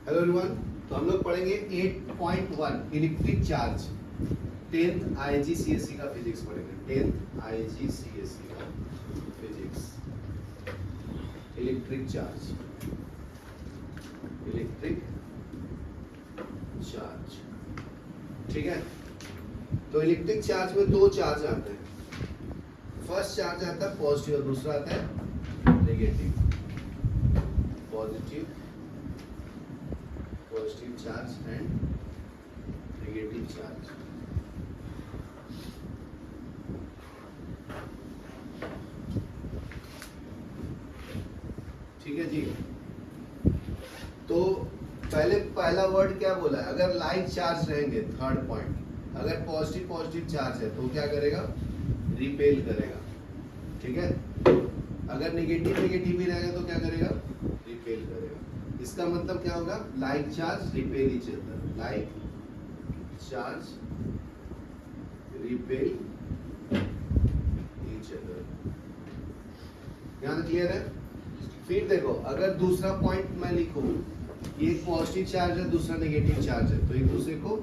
Hello everyone. तो हम लोग पढ़ेंगे 8.1 इलेक्ट्रिक चार्ज। 10th IGCSE का फिजिक्स पढ़ेंगे। 10th IGCSE का physics. Electric charge, electric charge, ठीक है। तो इलेक्ट्रिक चार्ज में दो चार्ज आते हैं। फर्स्ट चार्ज आता है पॉजिटिव और दूसरा आता है negative. Positive charge and negative charge. ठीक है जी। तो पहला वर्ड क्या बोला है? अगर लाइक चार्ज रहेंगे, थर्ड पॉइंट, अगर पॉजिटिव चार्ज है तो क्या करेगा? रिपेल करेगा। ठीक है। अगर नेगेटिव भी रहेगा तो क्या करेगा? रिपेल करेगा। इसका मतलब क्या होगा? Like charge repel each other, like charge repel each other. यहां तक क्लियर है? फिर देखो, अगर दूसरा पॉइंट मैं लिखूं, एक पॉजिटिव चार्ज है, दूसरा नेगेटिव चार्ज है, तो एक दूसरे को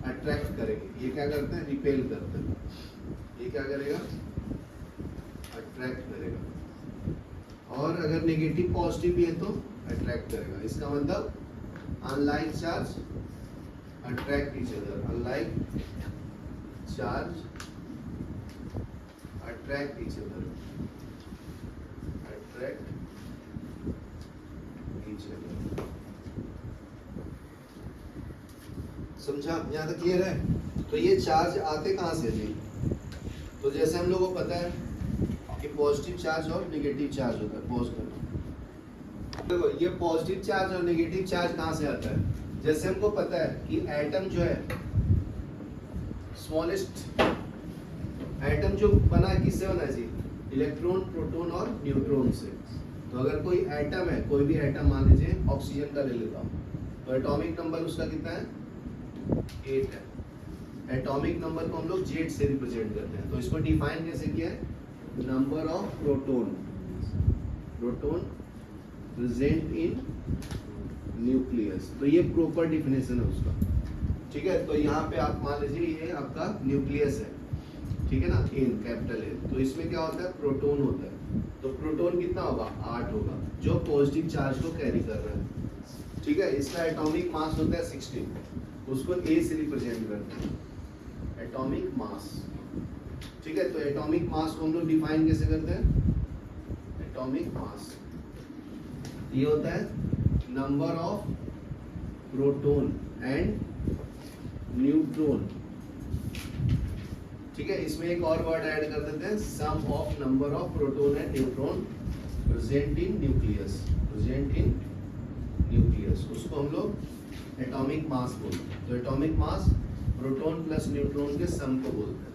अट्रैक्ट करेंगे। ये क्या करते हैं? रिपेल करते हैं। ये क्या करेगा? अट्रैक्ट करेगा। और अगर नेगेटिव पॉजिटिव भी है तो अट्रैक्ट करेगा। इसका मतलब unlike charge attract each other, unlike charge attract each other, attract each other. समझा? यहाँ तक क्लियर है? तो ये चार्ज आते कहाँ से जी? तो जैसे हम लोगों को पता है कि पॉजिटिव चार्ज और नेगेटिव चार्ज होता है। पॉज करना। देखो, ये पॉजिटिव चार्ज और नेगेटिव चार्ज कहाँ से आता है? जैसे हमको पता है कि एटम जो है, स्मॉलेस्ट एटम जो बना है, किससे बना है जी? इलेक्ट्रॉन, प्रोटॉन और न्यूट्रॉन से। तो अगर कोई एटम है, कोई भी एटम मान लीजिए, ऑक्सीजन का ले लेता हूँ, तो एटॉमिक नंबर उसका कितना है? 8 है। एटॉमिक नंबर को हम लोग जेड से रिप्रेजेंट करते हैं। तो इसको डिफाइन कैसे किया है? Number of proton, proton present in nucleus. तो ये प्रॉपर डिफिनेशन है उसका। ठीक है। तो यहाँ पे आप मान लीजिए ये आपका न्यूक्लियस है, ठीक है ना, एन, कैपिटल एन। तो इसमें क्या होता है? प्रोटॉन होता है। तो प्रोटॉन कितना होगा? 8 होगा, जो पॉजिटिव चार्ज को कैरी कर रहा है। ठीक है। इसका एटॉमिक मास होता है 16, उसको ए से रिप्रेजेंट करते हैं, एटॉमिक मास। ठीक है। तो एटॉमिक मास को हम लोग डिफाइन कैसे करते हैं? एटॉमिक मास ये होता है number of proton and neutron. ठीक है। इसमें एक और वर्ड ऐड कर देते हैं, sum of number of proton and neutron present in nucleus, present in nucleus. उसको हम लोग एटॉमिक मास बोलते हैं। तो atomic mass proton plus neutron के सम को बोलते हैं।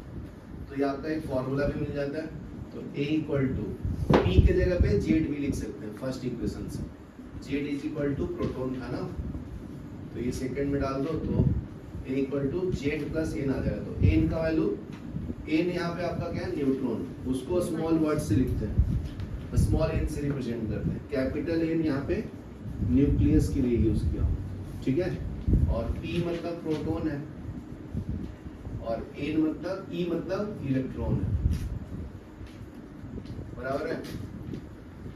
तो ये आपका एक फॉर्मूला भी मिल जाता है। तो A इक्वल टू P के जगह पे Z भी लिख सकते हैं फर्स्ट इक्वेशन से। Z is equal to proton था ना, तो ये सेकंड में डाल दो, तो A equal to Z plus N आ जाएगा। तो N का वैल्यू, N यहाँ पे आपका क्या है? न्यूट्रॉन। उसको स्मॉल वर्ड से लिखते हैं, स्मॉल n से रिप्रेजेंट करते हैं। कैपिटल N यहाँ पे न्यूक्लियस के लिए यूज किया, ठीक है। और P मतलब प्रोटॉन है, और N मतलब E मतलब इलेक्ट्रॉन है, बराबर है।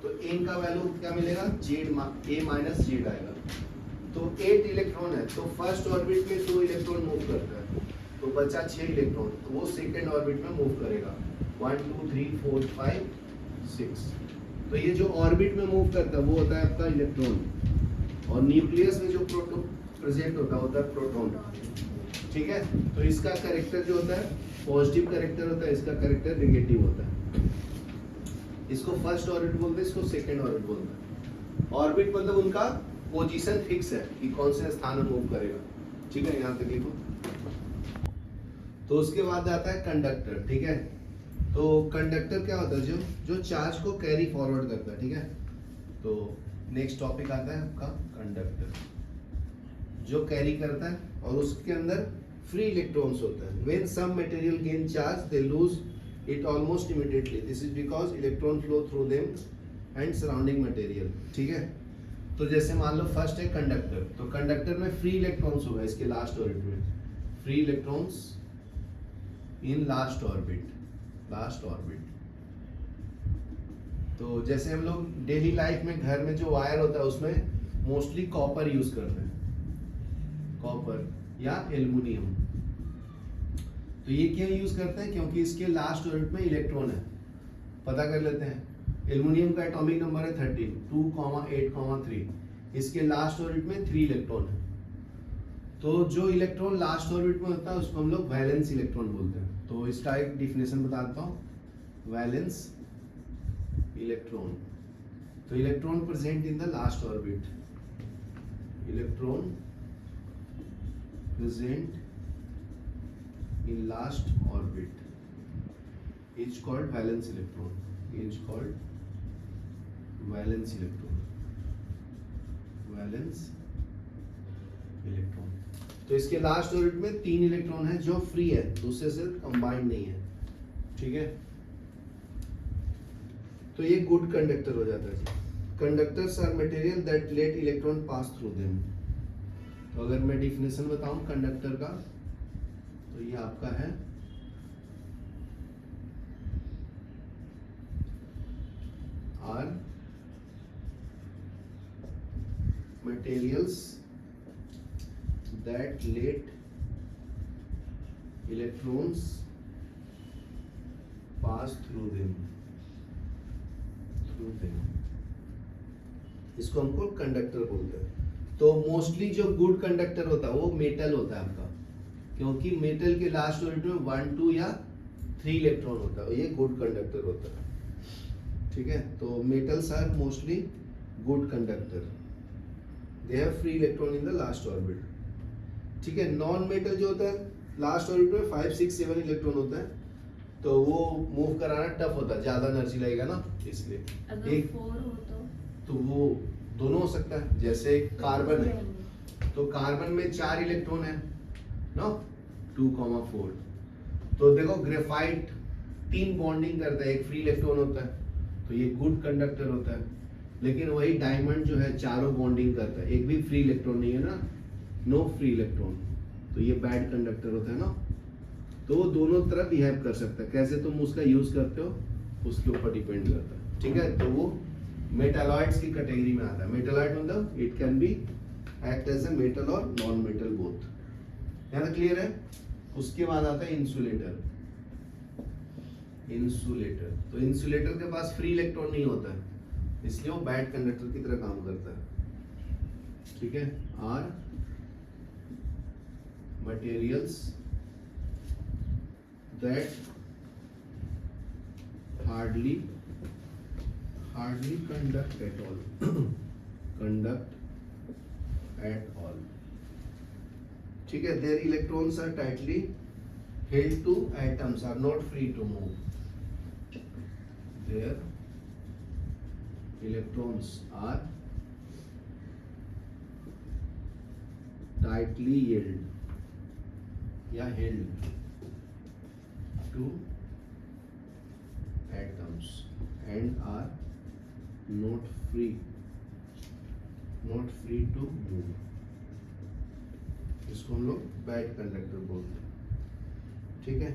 तो n का वैल्यू क्या मिलेगा? A माइनस जेड आएगा। तो 8 इलेक्ट्रॉन है, तो फर्स्ट ऑर्बिट में 2 इलेक्ट्रॉन मूव करता है, तो बचा 6 इलेक्ट्रॉन। तो वो सेकंड ऑर्बिट में मूव करेगा, 1 2 3 4 5 6। तो ये जो ऑर्बिट में मूव करता है वो होता है आपका इलेक्ट्रॉन, और न्यूक्लियस में जो प्रोटॉन प्रेजेंट होता है प्रोटॉन। ठीक है। तो इसका कैरेक्टर जो होता है पॉजिटिव कैरेक्टर होता है, इसका कैरेक्टर नेगेटिव होता है। इसको फर्स्ट ऑर्बिट बोलते हैं, इसको सेकंड ऑर्बिट बोलते हैं। ऑर्बिट मतलब उनका पोजीशन फिक्स है कि कौन से स्थान में मूव करेगा। ठीक है। यहाँ तक लिखो। तो उसके बाद आता है कंडक्टर। ठीक है। तो कंडक्टर क्या होता है? जो चार्ज को कैरी फॉरवर्ड करता है। ठीक है। तो नेक्स्ट टॉपिक आता है आपका कंडक्टर, जो कैरी करता है और उसके अंदर फ्री इलेक्ट्रॉन्स होता है। When some material gain charge they lose it almost immediately. This is because electron flow through them and surrounding material. ठीक है। तो जैसे मान लो फर्स्ट है कंडक्टर, तो कंडक्टर में फ्री इलेक्ट्रॉन्स होगा इसके लास्ट ऑर्बिट में, free electrons in last orbit. तो जैसे हम लोग डेली लाइफ में घर में जो वायर होता है उसमें मोस्टली कॉपर यूज करते हैं, कॉपर या एल्युमिनियम। तो ये क्यों यूज करते हैं? क्योंकि इसके लास्ट ऑर्बिट में इलेक्ट्रॉन है। पता कर लेते हैं। एल्युमिनियम का एटॉमिक नंबर है 13, 2,8,3। इसके लास्ट ऑर्बिट में 3 इलेक्ट्रॉन है। तो जो इलेक्ट्रॉन लास्ट ऑर्बिट में होता है उसको हम लोग वैलेंस इलेक्ट्रॉन बोलते हैं। तो इसका एक डिफिनेशन बता देता हूँ, वैलेंस इलेक्ट्रॉन। तो electron present in the last orbit, electron present in last orbit is called valence electron, is called valence electron, valence electron. तो इसके लास्ट ऑर्बिट में 3 इलेक्ट्रॉन है जो फ्री है, दूसरे से कंबाइंड नहीं है, ठीक है। तो ये गुड कंडक्टर हो जाता है जी। Conductors are material that let electron pass through them. तो अगर मैं डिफिनेशन बताऊं कंडक्टर का, तो ये आपका है are materials that let electrons pass through them, इसको हमको कंडक्टर बोलते हैं। तो मोस्टली जो गुड कंडक्टर होता है वो मेटल होता है आपका, क्योंकि मेटल के लास्ट ऑर्बिट में 1, 2 या 3 इलेक्ट्रॉन होता है, ये गुड कंडक्टर होता है, ठीक है। तो metals are mostly good conductor, they have free electron in the last orbit, ठीक है। नॉन मेटल जो होता है लास्ट ऑर्बिट में 5, 6, 7 इलेक्ट्रॉन होता है, तो वो मूव कराना टफ होता है, ज्यादा एनर्जी लगेगा ना, इसलिए। अगर एक 4 हो तो वो दोनों हो सकता है, जैसे कार्बन है तो कार्बन में 4 इलेक्ट्रॉन है ना, 2,4। तो देखो ग्रेफाइट 3 बॉन्डिंग करता है, एक फ्री इलेक्ट्रॉन होता है, तो ये गुड कंडक्टर होता है। लेकिन वही डायमंड जो है चारों बॉन्डिंग करता है, एक भी फ्री इलेक्ट्रॉन नहीं है ना, नो फ्री इलेक्ट्रॉन, तो ये बैड कंडक्टर होता है ना। तो वो दोनों तरफ बिहेव कर सकता है, कैसे तुम उसका यूज करते हो उसके ऊपर डिपेंड करता है, ठीक है। तो वो मेटालॉइड्स की कैटेगरी में आता है। मेटालॉइड मतलब it can be act as a metal और नॉन मेटल बोथ, यहाँ तक क्लियर है। उसके बाद आता है इंसुलेटर। इंसुलेटर, तो इंसुलेटर के पास फ्री इलेक्ट्रॉन नहीं होता है, इसलिए वो बैड कंडक्टर की तरह काम करता है, ठीक है। Are materials that hardly conduct at all, conduct at all, ठीक है। their electrons are tightly held to atoms, are not free to move, their electrons are tightly held या held to atoms and are not free to move, इसको हम लोग bad conductor बोलते हैं, ठीक है।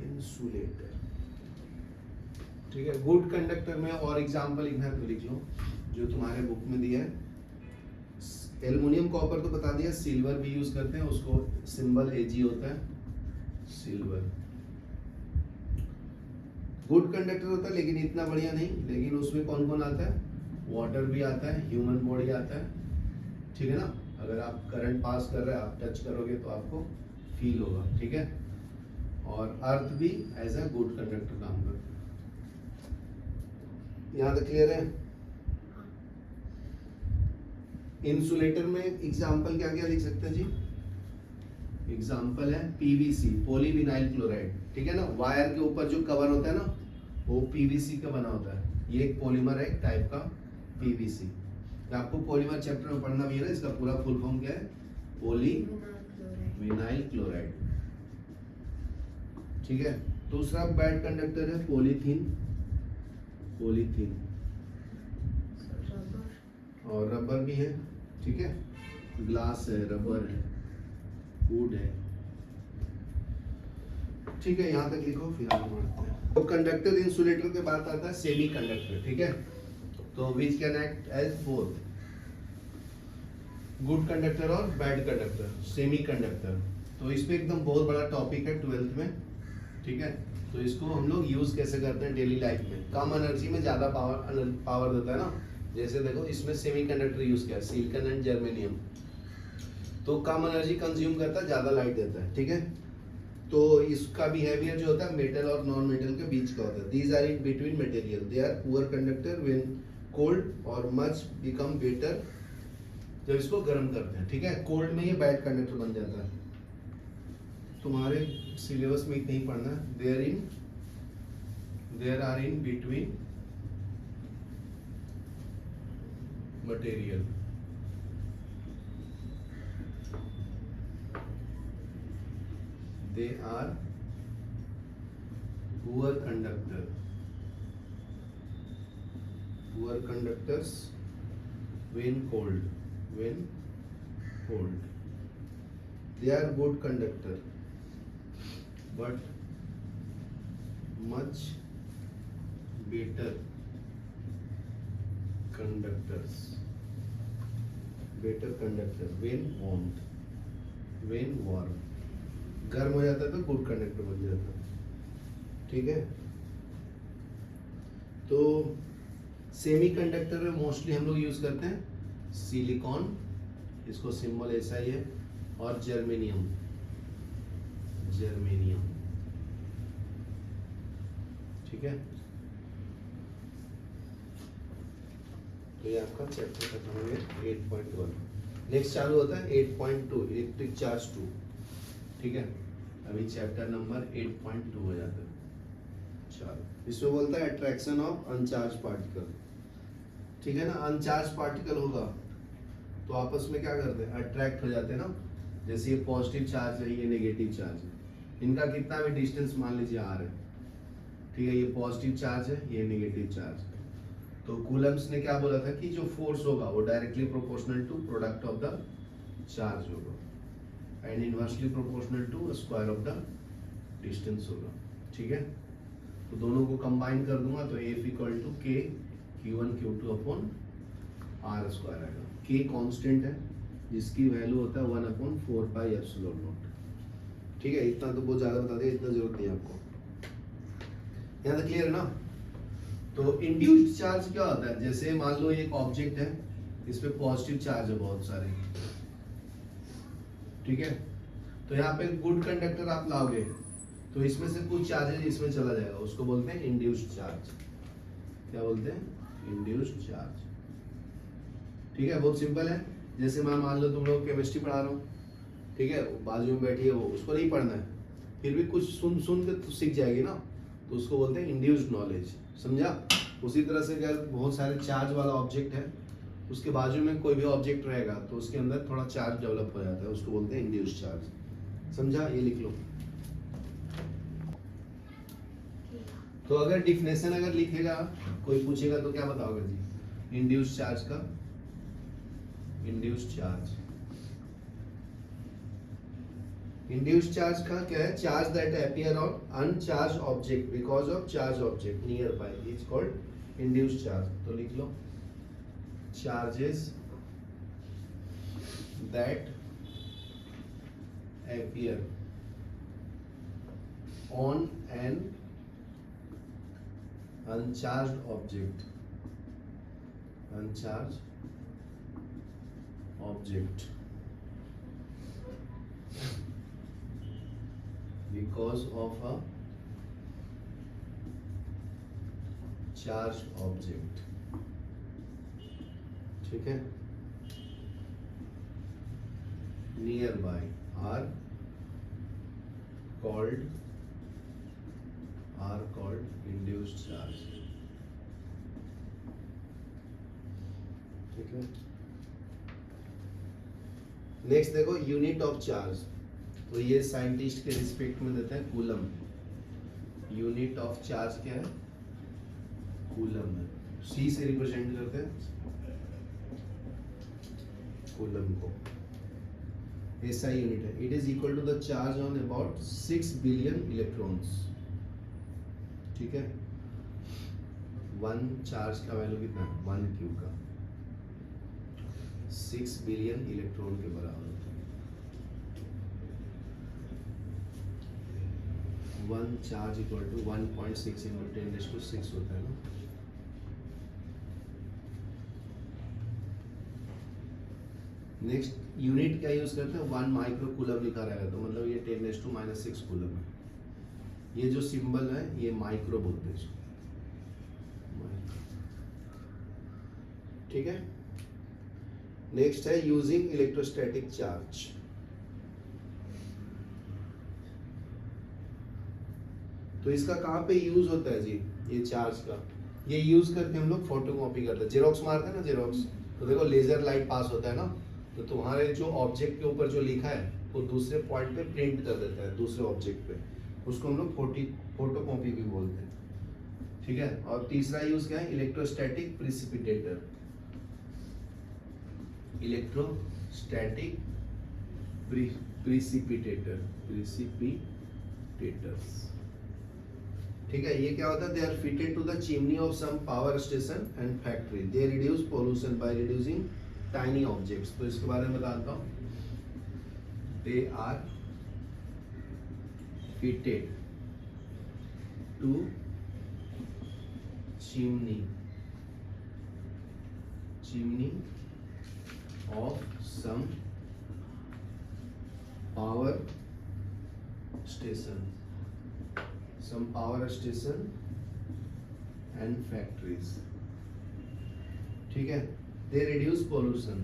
इंसुलेटर, ठीक है। गुड कंडक्टर में और एग्जांपल इधर तो लिख लो जो तुम्हारे बुक में दिया है। एल्युमिनियम कॉपर तो बता दिया, सिल्वर भी यूज करते हैं, उसको सिंबल Ag होता है, सिल्वर गुड कंडक्टर होता है, लेकिन इतना बढ़िया नहीं। लेकिन उसमें कौन कौन आता है? वाटर भी आता है, ह्यूमन बॉडी आता है, ठीक है ना। अगर आप करंट पास कर रहे हैं, आप टच करोगे तो आपको फील होगा, ठीक है। और अर्थ भी एज अ गुड कंडक्टर काम करता है। यहाँ तक क्लियर है। इंसुलेटर में एग्जाम्पल क्या क्या लिख सकते हैं जी? एग्जाम्पल है पीवीसी, पॉलीविनाइल क्लोराइड, ठीक है ना। वायर के ऊपर जो कवर होता है ना, वो पीवीसी का बना होता है। ये एक पॉलीमर है, एक टाइप का पीवीसी। तो आपको पॉलीमर चैप्टर में पढ़ना भी है ना, इसका पूरा फुल फॉर्म क्या है? पॉलीविनाइल क्लोराइड, ठीक है। दूसरा बैड कंडक्टर है पॉलीथीन। पॉलीथीन और रबर भी है, ठीक है, ग्लास है, रबर है, वुड है, ठीक है, यहाँ तक लिखो फिर आगे बढ़ते हैं। तो कंडक्टर इंसुलेटर के बाद आता है सेमी कंडक्टर, ठीक है, तो which can act as both good conductor और बैड कंडक्टर, सेमी कंडक्टर। तो इस पे एकदम बहुत बड़ा टॉपिक है 12th में, ठीक है, तो इसको हम लोग यूज कैसे करते हैं डेली लाइफ में, कम एनर्जी में ज्यादा पावर देता है ना। जैसे देखो इसमें सेमी कंडक्टर यूज किया, सिलिकॉन एंड जर्मेनियम, तो कम एनर्जी कंज्यूम करता है, ज्यादा लाइट देता है, ठीक है। तो इसका बिहेवियर जो होता है मेटल और नॉन मेटल के बीच का होता है। These are in between material, they are poor conductor when cold और मच बिकम बेटर जब इसको गर्म करते हैं, ठीक है। कोल्ड में ये बैड कंडक्टर बन जाता है, तुम्हारे सिलेबस में नहीं पढ़ना। There are in between material, they are poor conductors when cold, they are good conductor but much better conductor when warm, गर्म हो जाता है तो गुड कंडक्टर बन जाता है, ठीक है। तो सेमी कंडक्टर में मोस्टली हम लोग यूज करते हैं सिलिकॉन, इसको सिंबल ऐसा ही है, और जर्मेनियम, ठीक है। तो ये आपका चैप्टर खत्म हो गया 8.1। नेक्स्ट चालू होता है 8.2 इलेक्ट्रिक चार्ज 2, ठीक है। अभी चैप्टर नंबर 8.2 हो जाता है। चलो इसमें बोलता है अट्रैक्शन ऑफ अनचार्ज पार्टिकल, ठीक है ना। अनचार्ज पार्टिकल होगा तो आपस में क्या करते हैं, अट्रैक्ट हो जाते हैं ना। जैसे ये पॉजिटिव चार्ज है, ये नेगेटिव चार्ज है, इनका कितना भी डिस्टेंस मान लीजिए r है, ठीक है, ये पॉजिटिव चार्ज है, ये नेगेटिव चार्ज है। तो कूलम्स ने क्या बोला था कि जो फोर्स होगा वो directly proportional to product of the charge होगा and inversely proportional to square of the distance होगा, ठीक है। तो दोनों को कंबाइन कर दूंगा तो F इक्वल टू के Q1 Q2 upon R square आएगा। K कांस्टेंट है जिसकी वैल्यू होता है 1/4 पाई एप्सिलॉन नॉट, ठीक है। इतना तो बहुत ज्यादा बता दिया, इतना जरूरत नहीं आपको, यहाँ तक क्लियर है ना। तो इंड्यूस्ड चार्ज क्या होता है, जैसे मान लो एक ऑब्जेक्ट है, इस पे पॉजिटिव चार्ज है बहुत सारे, ठीक है। तो यहाँ पे गुड कंडक्टर आप लाओगे तो इसमें से कुछ चार्जेस इसमें चला जाएगा, उसको बोलते हैं इंड्यूस्ड चार्ज। क्या बोलते हैं, इंड्यूस्ड चार्ज, ठीक है। बहुत सिंपल है। जैसे मैं मान लो तुम लोग केमिस्ट्री पढ़ा रहा हूँ, ठीक है, बाजू में बैठी है वो, उसको नहीं पढ़ना है, फिर भी कुछ सुन के तो सीख जाएगी ना, तो उसको बोलते हैं इंड्यूस्ड नॉलेज, समझा। उसी तरह से अगर बहुत सारे चार्ज वाला ऑब्जेक्ट है, उसके बाजू में कोई भी ऑब्जेक्ट रहेगा तो उसके अंदर थोड़ा चार्ज डेवलप हो जाता है, उसको बोलते हैं इंड्यूस्ड चार्ज, समझा। ये लिख लो। तो अगर डिफिनेशन अगर लिखेगा कोई पूछेगा तो क्या बताओगे जी, इंड्यूस्ड चार्ज का, इंड्यूस्ड चार्ज का क्या है, charge that appear on uncharge object because of charge object nearby is called induced charge. तो लिख लो, charges that appear on an uncharged object because of a charged object, ठीक है, nearby are called induced charge, ठीक है। Next देखो unit of charge, तो ये साइंटिस्ट के रिस्पेक्ट में देते हैं कूलम। यूनिट ऑफ चार्ज क्या है, कूलम है, C से रिप्रेजेंट करते हैं, कूलम को, एसआई यूनिट है। It is equal to the charge on about 6 billion electrons. ठीक है, 1 चार्ज का वैल्यू कितना है, 1 क्यू का 6 बिलियन इलेक्ट्रॉन के बराबर होता है। 1 चार्ज इक्वल टू 1.6 इंटू 10⁶ होता है ना। नेक्स्ट यूनिट क्या यूज करते हैं, 1 माइक्रो कूलम लिखा रहेगा, तो मतलब ये 10⁻⁻6 कूलम है। ये जो सिंबल है ये माइक्रो बोलते हैं इसको। ठीक है, नेक्स्ट है यूजिंग इलेक्ट्रोस्टैटिक चार्ज। तो इसका कहाँ पे यूज होता है जी, ये चार्ज का, ये यूज करके हम लोग फोटोकॉपी करते हैं। जेरोक्स मारते हैं ना, जेरोक्स, तो देखो लेजर लाइट पास होता है ना, तो तुम्हारे जो ऑब्जेक्ट के ऊपर जो लिखा है वो दूसरे पॉइंट पे प्रिंट कर देता है दूसरे ऑब्जेक्ट पे, उसको हम लोग फोटोकॉपी भी बोलते हैं। ठीक है, और तीसरा यूज क्या है, इलेक्ट्रोस्टैटिक प्रिसिपिटेटर। इलेक्ट्रोस्टैटिक प्रिसिपिटेटर्स। ठीक है, ये क्या होता है, they are fitted to the chimney of some power station and factory. They reduce pollution by reducing tiny objects. तो इसके बारे में बताता हूँ। They are fitted to chimney of some power station and factories। ठीक है, they reduce pollution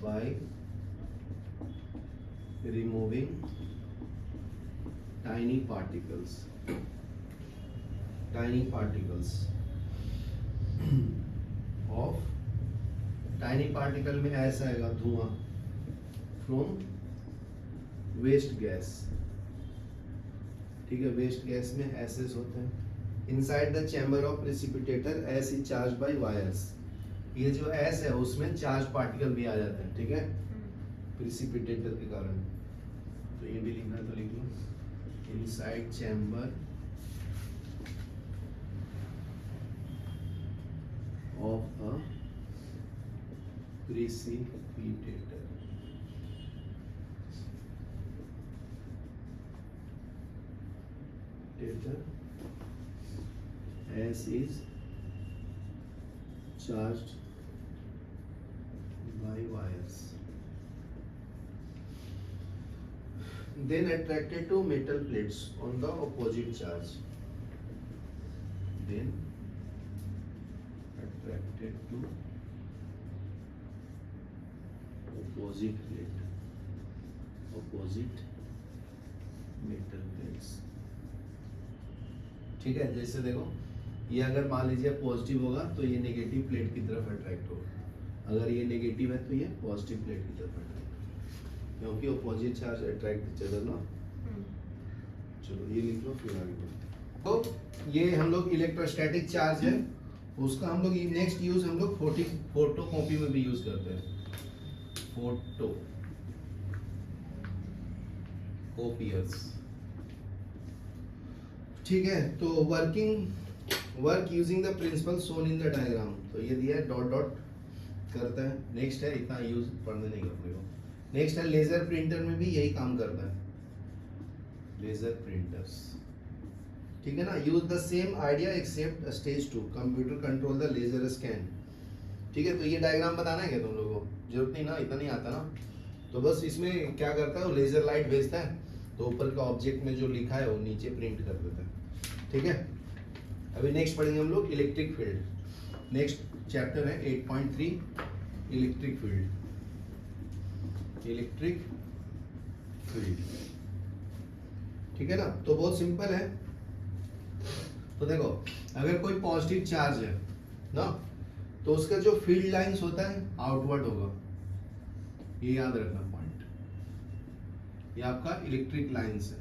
by removing tiny particles of tiny particle में ऐसा आएगा धुआं from waste gas। ठीक है, वेस्ट गैस में एसेस होते हैं। Inside the chamber of precipitator S is charge by wires. ये जो एस है उसमें चार्ज पार्टिकल भी आ जाते हैं। ठीक है, प्रिसिपिटेटर के कारण। तो ये भी लिखना है तो लिख लो, inside chamber of a precipitator as is charged by wires, then attracted to metal plates on the opposite charge. Then attracted to opposite metal plates। ठीक है, जैसे देखो ये अगर मान लीजिए पॉजिटिव होगा तो ये नेगेटिव प्लेट की तरफ अट्रैक्ट होगा, अगर ये नेगेटिव है तो ये पॉजिटिव प्लेट की तरफ अट्रैक्ट, क्योंकि अपोजिट चार्ज अट्रैक्ट चलो ना। चलो ये लिख लो फिर आगे बढ़ो। तो ये हम लोग इलेक्ट्रोस्टैटिक चार्ज है, उसका हम लोग नेक्स्ट यूज हम लोग फोटोकॉपी में भी यूज करते हैं। फोटोकॉपियर्स। ठीक है, तो work using the principle shown in the diagram. तो ये दिया है, डॉट डॉट करता है। नेक्स्ट है, इतना यूज पढ़ने नहीं करने को। नेक्स्ट है लेजर प्रिंटर में भी यही काम करता है, लेजर प्रिंटर्स। ठीक है ना, use the same idea except stage 2 computer control the laser scan. ठीक है, तो ये डायग्राम बताना है क्या तुम लोगों को, जरूरत नहीं ना, इतना नहीं आता ना। तो बस इसमें क्या करता है, वो लेजर लाइट भेजता है, तो ऊपर का ऑब्जेक्ट में जो लिखा है वो नीचे प्रिंट कर देता है। ठीक है, अभी नेक्स्ट पढ़ेंगे हम लोग इलेक्ट्रिक फील्ड। नेक्स्ट चैप्टर है 8.3 इलेक्ट्रिक फील्ड। ठीक है ना, तो बहुत सिंपल है। तो देखो अगर कोई पॉजिटिव चार्ज है ना, तो उसका जो फील्ड लाइंस होता है आउटवर्ड होगा, ये याद रखना पॉइंट। ये आपका इलेक्ट्रिक लाइंस है।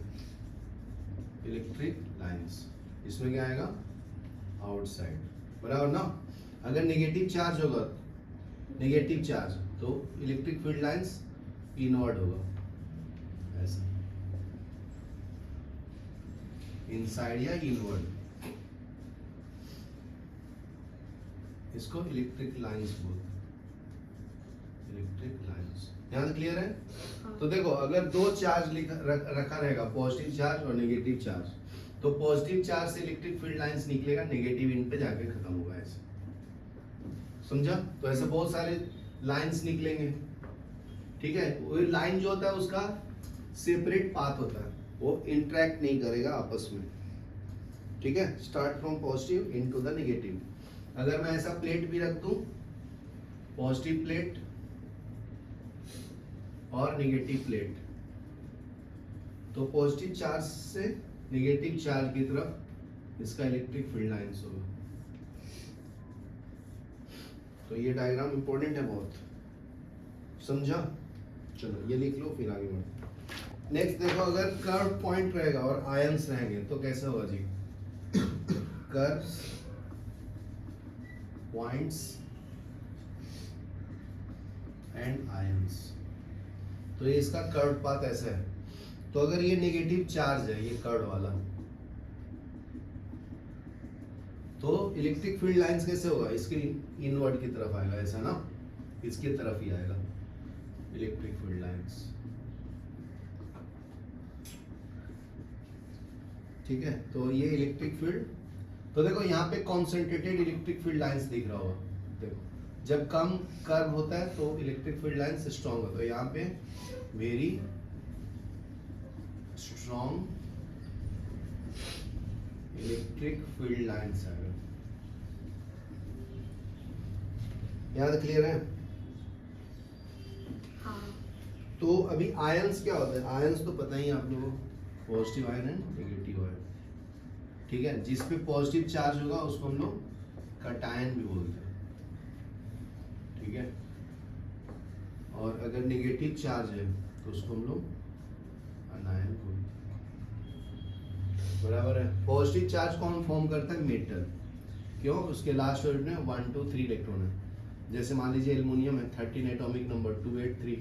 इलेक्ट्रिक लाइंस, इसमें क्या आएगा आउटसाइड, बराबर ना। अगर नेगेटिव चार्ज होगा, नेगेटिव चार्ज, तो इलेक्ट्रिक फील्ड लाइंस इनवर्ड होगा ऐसा, इनसाइड या इनवर्ड, इसको इलेक्ट्रिक लाइंस बोलते हैं, इलेक्ट्रिक लाइंस। यहाँ तक क्लियर है? तो देखो अगर दो चार्ज रखा रहेगा, पॉजिटिव चार्ज और नेगेटिव चार्ज, तो पॉजिटिव चार्ज से इलेक्ट्रिक फील्ड लाइंस निकलेगा, नेगेटिव इन पे जाके खत्म होगा ऐसे, समझा? तो ऐसे बहुत सारे लाइंस निकलेंगे, ठीक है। वो लाइन जो होता है उसका सेपरेट पाथ होता है, वो इंटरेक्ट नहीं करेगा आपस में, ठीक है। Start from positive into the negative. अगर मैं ऐसा प्लेट भी रख दूं, पॉजिटिव प्लेट और नेगेटिव प्लेट, तो पॉजिटिव चार्ज से नेगेटिव चार्ज की तरफ इसका इलेक्ट्रिक फील्ड लाइंस होगा। तो ये डायग्राम इंपॉर्टेंट है बहुत, समझा? चलो ये लिख लो फिर आगे बढ़ो। नेक्स्ट देखो, अगर कर्व पॉइंट रहेगा और आयंस रहेंगे तो कैसे होगा जी? कर्व्स, पॉइंट्स एंड आयंस, तो ये इसका कर्व पाथ ऐसा है। तो अगर ये नेगेटिव चार्ज है, ये कर्व वाला, तो इलेक्ट्रिक फील्ड लाइंस कैसे होगा? इसके इनवर्ड की तरफ आएगा ऐसा ना, इसकी तरफ ही आएगा इलेक्ट्रिक फील्ड लाइंस, ठीक है। तो ये इलेक्ट्रिक फील्ड, तो देखो यहाँ पे कॉन्सेंट्रेटेड इलेक्ट्रिक फील्ड लाइंस दिख रहा होगा, देखो जब कम कर्व होता है तो इलेक्ट्रिक फील्ड लाइंस स्ट्रॉन्ग होता है, यहाँ पे very strong electric field lines आएगा। यहाँ तक क्लियर है? हाँ। तो अभी आयंस क्या होता है? आयंस तो पता ही है आप लोगों को, positive ion and negative ion, ठीक है। जिस पे पॉजिटिव चार्ज होगा उसको हम लोग कटायन भी बोलते हैं, ठीक है। और अगर नेगेटिव चार्ज है तो उसको हम लोग अनायन बोलते हैं, बराबर है। पॉजिटिव चार्ज कौन फॉर्म करता है? मेटल, क्यों? उसके लास्ट ऑर्बिट में 1 2 3 इलेक्ट्रॉन है। जैसे मान लीजिए एल्युमिनियम है, 13 एटॉमिक नंबर 283,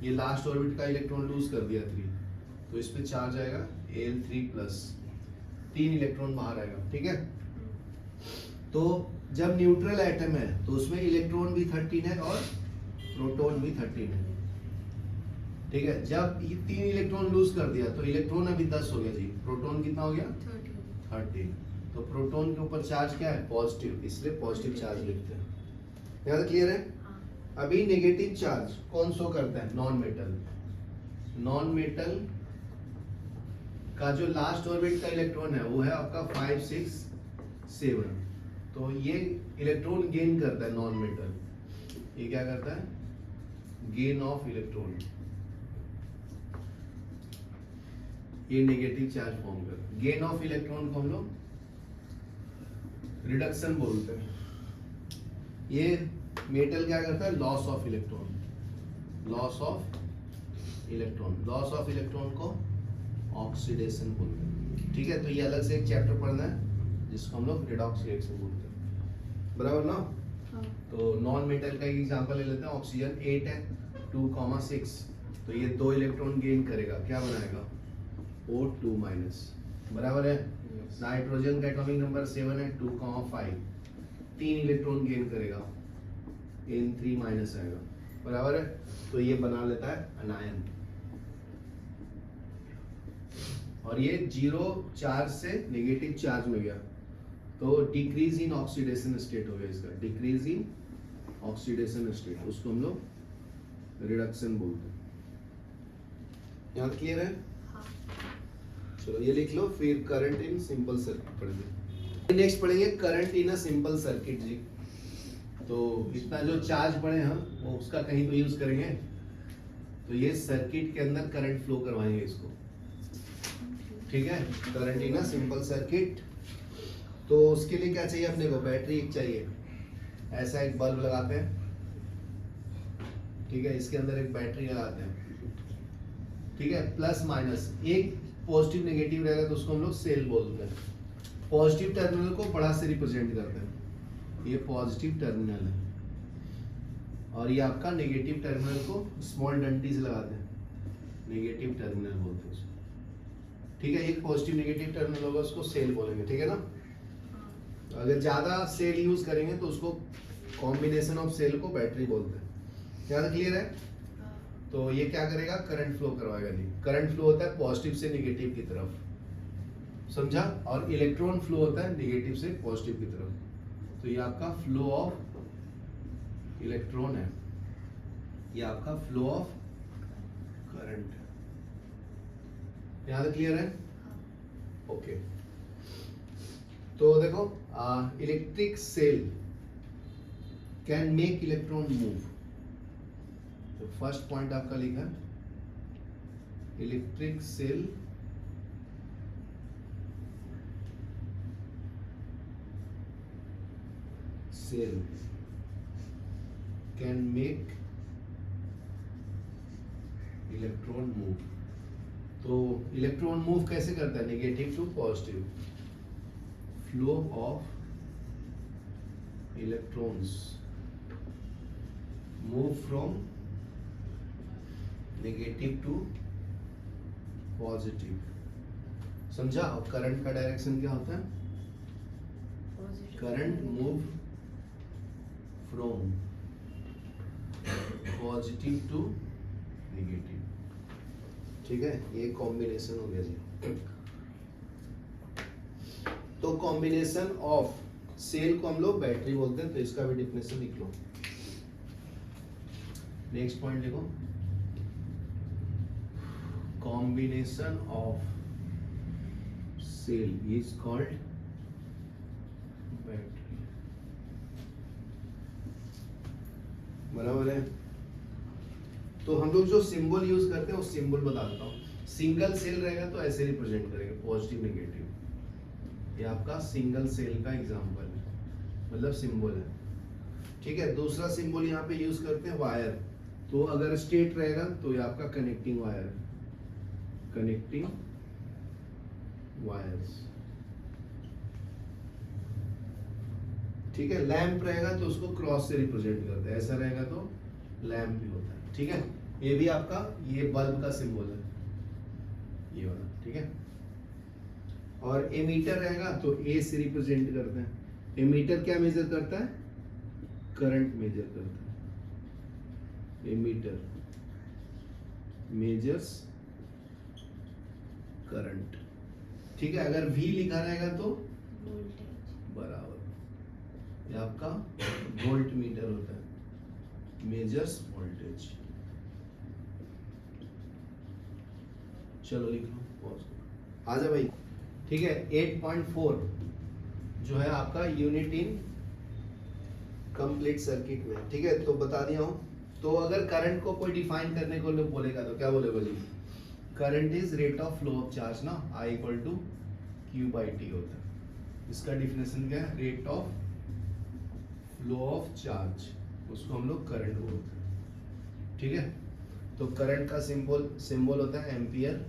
ये लास्ट ऑर्बिट का इलेक्ट्रॉन लूज कर दिया 3, तो इस पे चार्ज आएगा Al3+, 3 इलेक्ट्रॉन बाहर आएगा, ठीक है। तो जब न्यूट्रल एटम है तो उसमें इलेक्ट्रॉन भी 13 है और प्रोटॉन भी 13 है, ठीक है। जब ये 3 इलेक्ट्रॉन लूज कर दिया तो इलेक्ट्रॉन अभी 10 हो गया जी, प्रोटॉन कितना हो गया? 13। तो प्रोटॉन के ऊपर चार्ज क्या है? पॉजिटिव, इसलिए पॉजिटिव चार्ज लिखते हैं। यहाँ तक क्लियर है? अभी नेगेटिव चार्ज कौन शो करता है? Non metal. नॉन मेटल का जो लास्ट ऑर्बिट का इलेक्ट्रॉन है वो है आपका 5 6 7, तो ये इलेक्ट्रॉन गेन करता है नॉन मेटल, ये क्या करता है? गेन ऑफ इलेक्ट्रॉन, ये नेगेटिव चार्ज फॉर्म करता है। गेन ऑफ इलेक्ट्रॉन को हम लोग रिडक्शन बोलते हैं। ये मेटल क्या करता है? Loss of electron, loss of electron, loss of electron को ऑक्सीडेशन बोलते हैं, ठीक है। तो ये अलग से एक चैप्टर पढ़ना है जिसको हम लोग रिडॉक्स रिएक्शन बोलते हैं, बराबर ना। तो नॉन मेटल का एग्जांपल ले लेते हैं। ऑक्सीजन 8 है, 2,6, तो ये 2 इलेक्ट्रॉन गेन करेगा, क्या बनाएगा? O2-, बराबर है। नाइट्रोजन का एटॉमिक नंबर 7 है, 2,5, 3 इलेक्ट्रॉन गेन करेगा, N3- आएगा, बराबर है। तो ये बना लेता है अनायन, और ये 0 चार्ज से नेगेटिव चार्ज में गया तो डिक्रीज इन ऑक्सीडेशन स्टेट हो गया इसका, डिक्रीज इन ऑक्सीडेशन स्टेट, उसको हम लोग रिडक्शन बोलते हैं। यहाँ क्लियर है? चलो ये लिख लो, फिर करंट इन सिंपल सर्किट पढ़ेंगे। नेक्स्ट पढ़ेंगे current in a simple circuit जी। तो इतना जो चार्ज पढ़े हम वो उसका कहीं तो यूज करेंगे, तो ये सर्किट के अंदर करंट फ्लो करवाएंगे इसको, ठीक है। Current in a simple circuit, तो उसके लिए क्या चाहिए अपने को? बैटरी एक चाहिए, ऐसा एक बल्ब लगाते हैं, ठीक है, इसके अंदर एक बैटरी लगाते हैं, ठीक है। प्लस माइनस, एक पॉजिटिव नेगेटिव रहेगा तो उसको हम लोग सेल बोलते हैं। पॉजिटिव टर्मिनल को बड़ा से रिप्रेजेंट करते हैं, ये पॉजिटिव टर्मिनल है, और ये आपका नेगेटिव टर्मिनल को स्मॉल डंडी से लगाते हैं, नेगेटिव टर्मिनल बोलते हैं उसको। ठीक है, एक पॉजिटिव नेगेटिव टर्मिनल होगा उसको सेल बोलेंगे, ठीक है ना। अगर ज्यादा सेल यूज करेंगे तो उसको कॉम्बिनेशन ऑफ सेल को बैटरी बोलते हैं। क्या क्लियर है? तो ये क्या करेगा, करंट फ्लो करवाएगा जी। करंट फ्लो होता है पॉजिटिव से नेगेटिव की तरफ, समझा, और इलेक्ट्रॉन फ्लो होता है नेगेटिव से पॉजिटिव की तरफ। तो ये आपका फ्लो ऑफ इलेक्ट्रॉन है, ये आपका फ्लो ऑफ करंट है। यहां तक क्लियर है? ओके। तो देखो, electric cell can make electron move. तो फर्स्ट पॉइंट आपका लिखा है, electric cell can make electron move. तो इलेक्ट्रॉन मूव कैसे करता है, negative to positive, flow of electrons move from negative to positive, समझा। और करंट का डायरेक्शन क्या होता है, current move from positive to negative, ठीक है। ये कॉम्बिनेशन हो गया जी। तो कॉम्बिनेशन ऑफ सेल को हम लोग बैटरी बोलते हैं, तो इसका भी डिफिनेशन लिख लो। नेक्स्ट पॉइंट लिखो, combination of cell is called battery. बराबर है। तो हम लोग जो सिंबल यूज करते हैं उस सिंबल बता देता हूँ। सिंगल सेल रहेगा तो ऐसे रिप्रेजेंट करेंगे, पॉजिटिव नेगेटिव। ये आपका सिंगल सेल का एग्जांपल है, मतलब सिंबल है, ठीक है। दूसरा सिंबल यहाँ पे यूज करते हैं वायर। तो अगर स्ट्रेट रहेगा तो ये आपका कनेक्टिंग वायर, कनेक्टिंग वायर्स, ठीक है। लैंप रहेगा तो उसको क्रॉस से रिप्रेजेंट करते हैं, ऐसा रहेगा तो लैंप भी होता है, ठीक है। ये भी आपका, ये बल्ब का सिंबल है, ये वाला, ठीक है। और एमीटर रहेगा तो ए से रिप्रेजेंट करते हैं। एमीटर क्या मेजर करता है, करंट मेजर करता है। एमीटर मेजर्स करंट, ठीक है। अगर V लिखा रहेगा तो बराबर, ये आपका वोल्ट मीटर होता है, मेजर्स वोल्टेज। चलो लिख लो, पॉज करो, आजा भाई, ठीक है। 8.4 जो है आपका यूनिट इन कंप्लीट सर्किट में, ठीक है। तो बता दिया हूं। तो अगर करंट को कोई डिफाइन करने को लोग बोलेगा तो क्या बोलेगा जी, current is rate of flow of charge ना, I इक्वल टू Q/T होता है। इसका डिफिनेशन क्या है, rate of flow of charge, उसको हम लोग करंट बोलते हैं, ठीक है। तो करंट का सिंबल होता है एम्पियर,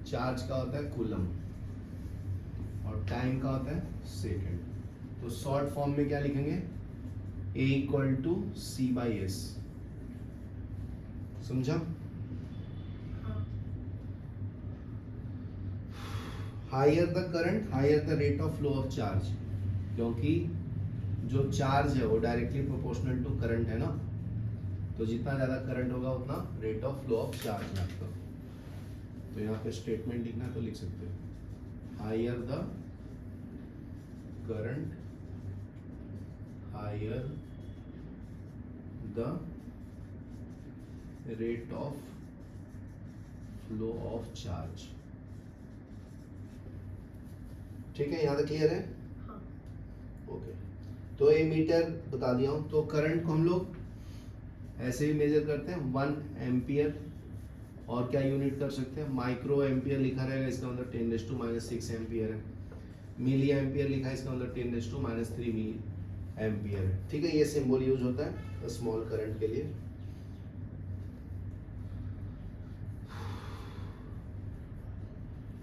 चार्ज का होता है कूलम, और टाइम का होता है सेकेंड। तो शॉर्ट फॉर्म में क्या लिखेंगे, A इक्वल टू C/S, समझा। Higher the current higher the rate of flow of charge, क्योंकि जो चार्ज है वो डायरेक्टली प्रोपोर्शनल टू करंट है ना, तो जितना ज्यादा करंट होगा उतना rate of flow of charge है आपका। तो यहाँ पे स्टेटमेंट लिखना है तो लिख सकते हो, higher the current higher the rate of flow of charge, ठीक है। यहाँ तक क्लियर है? हाँ। ओके। तो ये मीटर बता दिया हूँ। तो करंट को हम लोग ऐसे भी मेजर करते हैं, 1 एम्पियर, और क्या यूनिट कर सकते हैं, माइक्रो एम्पियर लिखा रहेगा, इसका मतलब 10⁻⁶ एम्पियर है। मिली एम्पियर लिखा है, इसका मतलब 10⁻³ मिली एम्पियर है, ठीक है। ये सिंबल यूज होता है स्मॉल करंट के लिए।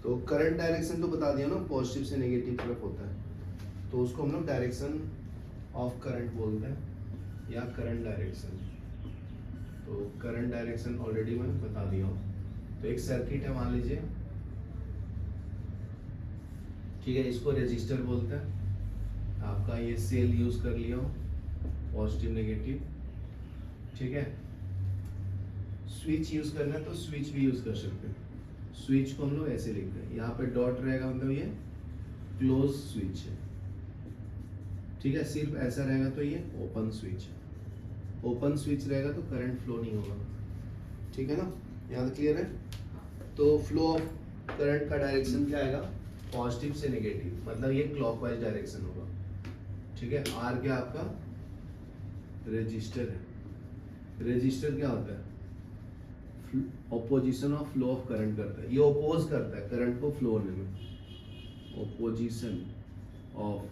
तो करंट डायरेक्शन तो बता दिया ना, पॉजिटिव से नेगेटिव तरफ होता है, तो उसको हम लोग डायरेक्शन ऑफ करंट बोलते हैं या करंट डायरेक्शन। तो करंट डायरेक्शन ऑलरेडी मैं बता दिया हूँ। तो एक सर्किट है मान लीजिए, ठीक है, इसको रेजिस्टर बोलते हैं। आपका ये सेल यूज कर लिया हो, पॉजिटिव नेगेटिव, ठीक है। स्विच यूज करना है तो स्विच भी यूज कर सकते हैं। स्विच को हम लोग ऐसे लिखते हैं, यहाँ पे डॉट रहेगा मतलब ये क्लोज स्विच है, ठीक है। सिर्फ ऐसा रहेगा तो ये ओपन स्विच है। ओपन स्विच रहेगा तो करंट फ्लो नहीं होगा, ठीक है ना, यहाँ तक क्लियर है। तो फ्लो ऑफ करंट का डायरेक्शन क्या आएगा, पॉजिटिव से नेगेटिव, मतलब ये क्लॉकवाइज डायरेक्शन होगा, ठीक है। आर क्या आपका रेजिस्टर है। रेजिस्टर क्या होता है, opposition of flow of current करता है, ये ओपोज करता है करंट को फ्लो होने में। Opposition of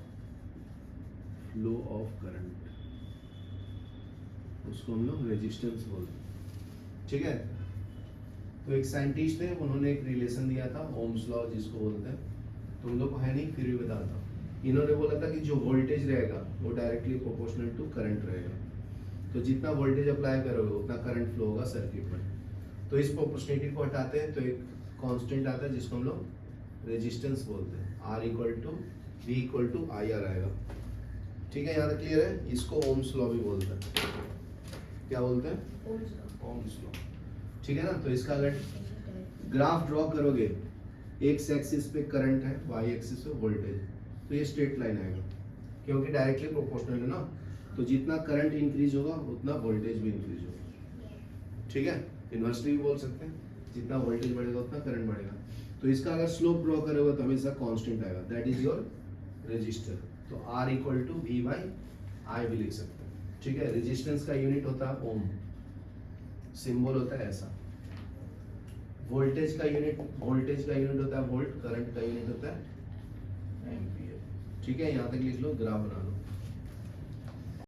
flow of current, उसको हम लोग रेजिस्टेंस बोलते हैं, ठीक है। तो एक साइंटिस्ट है, उन्होंने एक रिलेशन दिया था, ओम्स लॉ जिसको बोलते हैं, तुम लोग को है नहीं फिर भी बताता हूँ। इन्होंने बोला था कि जो वोल्टेज रहेगा वो डायरेक्टली प्रोपोर्शनल टू करंट रहेगा, तो जितना वोल्टेज अप्लाई करोगे उतना करंट फ्लो होगा सर्किट में। तो इस प्रोपोर्शनलिटी को हटाते हैं तो एक कांस्टेंट आता है जिसको हम लोग रेजिस्टेंस बोलते हैं, R equal to V equal to I R आएगा, ठीक है। यहाँ तक क्लियर है। इसको ओम्स लॉ भी बोलते हैं, क्या बोलते हैं, ओम्स लॉ, ठीक है ना। तो इसका अगर ग्राफ ड्रॉ करोगे, एक्स एक्सिस पे करंट है, वाई एक्सिस पे वोल्टेज, तो ये स्ट्रेट लाइन आएगा क्योंकि डायरेक्टली प्रोपोर्शनल है ना। तो जितना करंट इंक्रीज होगा उतना वोल्टेज भी इंक्रीज होगा, ठीक है। इन्वर्सली भी बोल सकते हैं, जितना वोल्टेज बढ़ेगा उतना करंट बढ़ेगा। तो इसका अगर स्लोप ड्रॉ करोगे तो हमेशा कांस्टेंट आएगा, दैट इज योर रेजिस्टर। तो R equal to V by I भी लिख सकते हैं, ठीक है। रेजिस्टेंस का यूनिट होता है ओम, सिंबल होता है ऐसा। वोल्टेज का यूनिट होता है वोल्ट, करंट का यूनिट होता है एम्पियर, ठीक है। यहाँ तक लिख लो, ग्राफ बना लो।